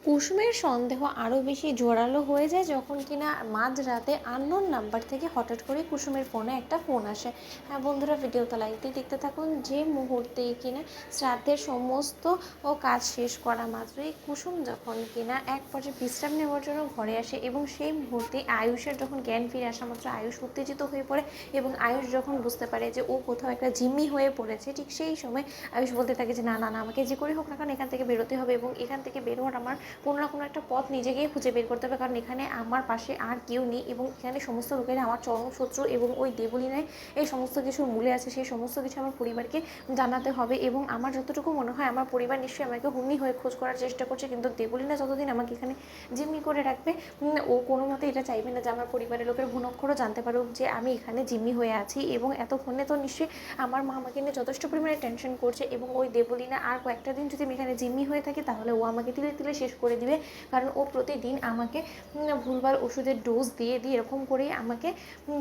কুসুমের সন্দেহ আরও বেশি জোরালো হয়ে যায় যখন কিনা মাঝরাতে আননোন নাম্বার থেকে হঠাৎ করে কুসুমের ফোনে একটা ফোন আসে। হ্যাঁ বন্ধুরা, ভিডিওটা লাইকতে দেখতে থাকুন। যে মুহূর্তেই কিনা শ্রাদ্ধের সমস্ত কাজ শেষ করা মাত্রই কুসুম যখন কিনা এক পর্যায়ে বিশ্রাম নেওয়ার জন্য ঘরে আসে এবং সেই মুহূর্তে আয়ুষের যখন জ্ঞান ফিরে আসা মাত্র আয়ুষ উত্তেজিত হয়ে পড়ে এবং আয়ুষ যখন বুঝতে পারে যে ও কোথাও একটা জিম্মি হয়ে পড়েছে, ঠিক সেই সময় আয়ুষ বলতে থাকে যে না না না, আমাকে যে করে হোক না কারণ এখান থেকে বেরোতে হবে এবং এখান থেকে বেরোয়ার আমার কোনো না কোনো একটা পথ নিজেকেই খুঁজে বের করতে হবে, কারণ এখানে আমার পাশে আর কেউ নেই এবং এখানে সমস্ত লোকেরা আমার চরম শত্রু এবং ওই দেবলীনায় এই সমস্ত কিছুর মূলে আছে। সেই সমস্ত কিছু আমার পরিবারকে জানাতে হবে এবং আমার যতটুকু মনে হয় আমার পরিবার নিশ্চয়ই আমাকে হুমনি হয়ে খোঁজ করার চেষ্টা করছে, কিন্তু দেবলীনা যতদিন আমাকে এখানে জিম্মি করে রাখবে ও কোনো মতে এটা চাইবে না যে আমার পরিবারের লোকের ভুনক্ষরও জানতে পারুক যে আমি এখানে জিম্মি হয়ে আছি। এবং এতক্ষণে তো নিশ্চয়ই আমার মা আমাকে নিয়ে যথেষ্ট পরিমাণে টেনশন করছে এবং ওই দেবলীনা আর কয়েকটা দিন যদি আমি এখানে জিম্মি হয়ে থাকি তাহলে ও আমাকে তিলে তিলে শেষ করে দিবে, কারণ ও প্রতিদিন আমাকে ভুলভাল ওষুধের ডোজ দিয়ে দিয়ে এরকম করেই আমাকে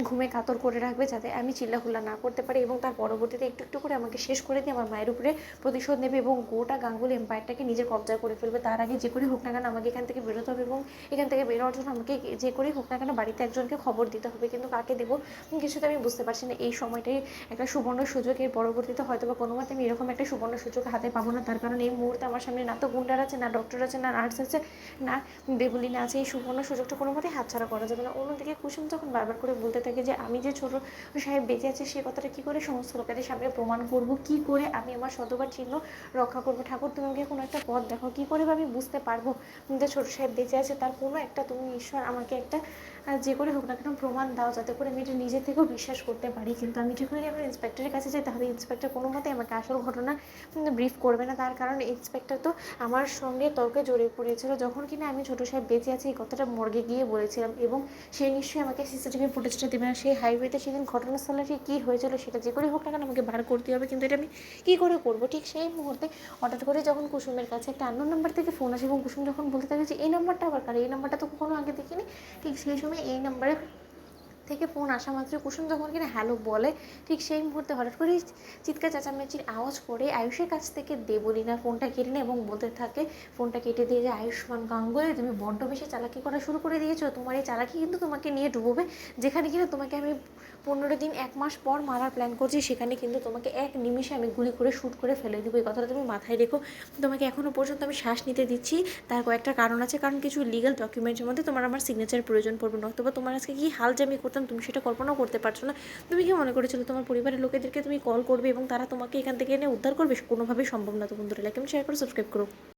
ঘুমে কাতর করে রাখবে যাতে আমি চিল্লাহুল্লা না করতে পারি এবং তার পরবর্তীতে একটু একটু করে আমাকে শেষ করে দিয়ে আমার মায়ের উপরে প্রতিশোধ নেবে এবং গোটা গাঙ্গুলি এম্পায়ারটাকে নিজের কবজা করে ফেলবে। তার আগে যে করে হোক না কেন আমাকে এখান থেকে বেরোতে হবে এবং এখান থেকে বেরোনোর জন্য আমাকে যে করেই হোক না কেন বাড়িতে একজনকে খবর দিতে হবে, কিন্তু কাকে দেবো কিছুতে আমি বুঝতে পারছি না। এই সময়টাই একটা সুবর্ণ সুযোগ, এর পরবর্তীতে হয়তো বা কোনো মতে আমি এরকম একটা সুবর্ণ সুযোগ হাতে পাবো না, তার কারণ এই মুহূর্তে আমার সামনে না তো গুন্ডার আছে, না ডক্টর আছে, না নার্স আছে, না দেবলীনা আছে। এই সুবর্ণ সুযোগটা কোনো মতেই হাতছাড়া করা যাবে না। অন্যদিকে কুসুম যখন বারবার করে বলতে থাকে যে আমি যে ছোটো সাহেব বেঁচে আছে সেই কথাটা কী করে সমস্ত লোকেদের সামনে প্রমাণ করব, কী করে আমি আমার শতবার চিহ্ন রক্ষা করবো, ঠাকুর তুমি আমাকে কোনো একটা পথ দেখো, কী করে আমি বুঝতে পারবো যে ছোটো সাহেব বেঁচে আছে, তার কোনো একটা তুমি ঈশ্বর আমাকে একটা যে করে হোক না কেন প্রমাণ দাও যাতে করে আমি এটা নিজে থেকেও বিশ্বাস করতে পারি। কিন্তু আমি যখন আমার ইন্সপেক্টরের কাছে যাই তাহলে ইন্সপেক্টর কোনো মতে আমাকে আসল ঘটনা ব্রিফ করবে না, তার কারণ ইন্সপেক্টর তো আমার সঙ্গে তর্কে জড়িয়ে পড়েছিল যখন কিনা আমি ছোটো সাহেব বেঁচে আছি এই কথাটা মর্গে গিয়ে বলেছিলাম এবং সে নিশ্চয়ই আমাকে সিসিটিভি ফুটেজটা দেবে না। সেই হাইওয়েতে সেদিন ঘটনাস্থলে কী হয়েছিল সেটা যে করে হোক না কেন আমাকে বার করতে হবে, কিন্তু এটা আমি কী করে করবো। ঠিক সেই মুহূর্তে হঠাৎ করে যখন কুসুমের কাছে একটা আননোন নাম্বার থেকে ফোন আসে এবং কুসুম যখন বলতে থাকে যে এই নাম্বারটা আবার কার, এই নাম্বারটা তো কখনো আগে দেখিনি, ঠিক সেই সময় এই নাম্বারে থেকে ফোন আসা মাত্র কুসুম যখন কিনা হ্যালো বলে, ঠিক সেই মুহূর্তে হঠাৎ করে চিৎকার চেঁচামেচির আওয়াজ করে আয়ুষের কাছ থেকে দেবলীনা ফোনটা কেটে নেয় এবং বলতে থাকে, ফোনটা কেটে দিয়ে যে আয়ুষ্মান গাঙ্গুলি তুমি বড্ড বেশি চালাকি করা শুরু করে দিয়েছো, তোমার এই চালাকি কিন্তু তোমাকে নিয়ে ডুবোবে। যেখানে কিনা তোমাকে আমি 15 দিন 1 মাস পর মারার প্ল্যান করছি সেখানে কিন্তু তোমাকে এক নিমিষে আমি গুলি করে শ্যুট করে ফেলে দেবো। এই কথাটা তুমি মাথায় রেখো। তোমাকে এখনও পর্যন্ত আমি শ্বাস নিতে দিচ্ছি, তার কয়েকটা কারণ আছে, কারণ কিছু লিগাল ডকুমেন্টের মধ্যে তোমার আমার সিগনেচার প্রয়োজন পড়বে না, অথবা তোমার আজকে কী হাল যে আমি করতাম তুমি সেটা কল্পনাও করতে পারছো না। তুমি কি মনে করেছিলে তোমার পরিবারের লোকেদেরকে তুমি কল করবে এবং তারা তোমাকে এখান থেকে এনে উদ্ধার করবে? কোনোভাবেই সম্ভব না। তো বন্ধুরা লাইক এবং শেয়ার করে সাবস্ক্রাইব করো।